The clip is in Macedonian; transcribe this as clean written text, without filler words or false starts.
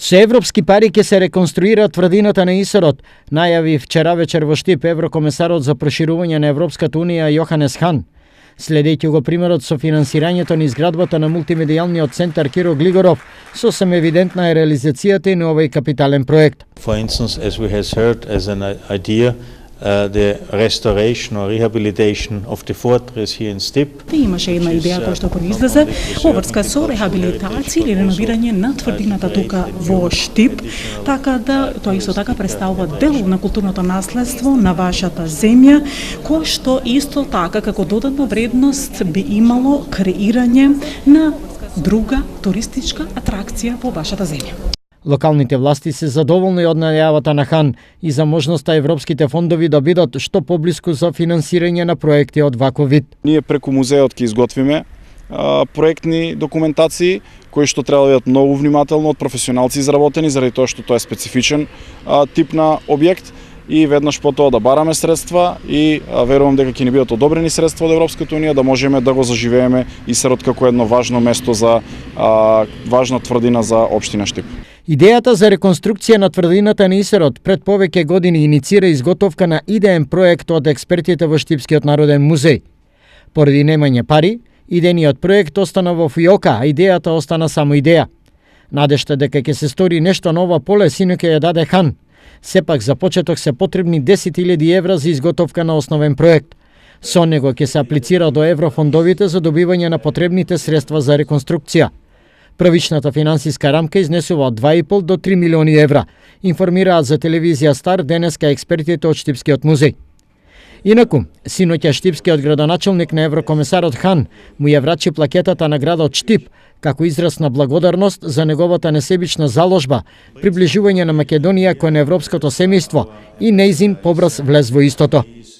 Со европски пари ќе се реконструира тврдината на Исерот, најави вчера вечер во Штип еврокомесарот за проширување на Европската унија Јоханес Хан. Следејќи го примерот со финансирањето на изградбата на мултимедијалниот центар Киро Глигоров, сосем евидентна е реализацијата и на овој капитален проект. For instance, as we has heard as an idea, the restoration or rehabilitation of the fortress here in Stip. Имаше една идеја која што произлезе во врска со рехабилитација или реновирање на тврдината тука во Штип, така да тоа исто така представува дел на културното наследство на вашата земја, кој што исто така како додатна вредност би имало креирање на друга туристичка атракција во вашата земја. Локалните власти се задоволни од најавата на Хан и за можноста европските фондови да бидат што поблиску за финансирање на проекти од ваков вид. Ние преку музеот ќе изготвиме проектни документации кои што треба да бидат многу внимателно од професионалци изработени, заради тоа што тоа е специфичен тип на објект, и веднаш по тоа да бараме средства и верувам дека ќе ни бидат одобрени средства од Европската унија да можеме да го заживееме Исерот како едно важно место за важна тврдина за општина Штип. Идејата за реконструкција на тврдината на Исерот пред повеќе години иницира изготовка на идеен проект од експертите во Штипскиот народен музеј. Поради немање пари, идејниот проект остана во фиока, а идејата остана само идеја. Надежта дека ќе се стори нешто ново поле сино ќе ја даде Хан. Сепак за почеток се потребни 10.000 евра за изготовка на основен проект. Со него ќе се аплицира до еврофондовите за добивање на потребните средства за реконструкција. Првичната финансиска рамка изнесува од 2,5 до 3 милиони евра, информираат за телевизија Стар денеска експертите од Штипскиот музеј. Инаку, синоќа штипскиот градоначелник на еврокомесарот Хан му ја врачи плакетата на градот Штип како израз на благодарност за неговата несебична заложба, приближување на Македонија кон европското семејство и нејзин побрз влез во истото.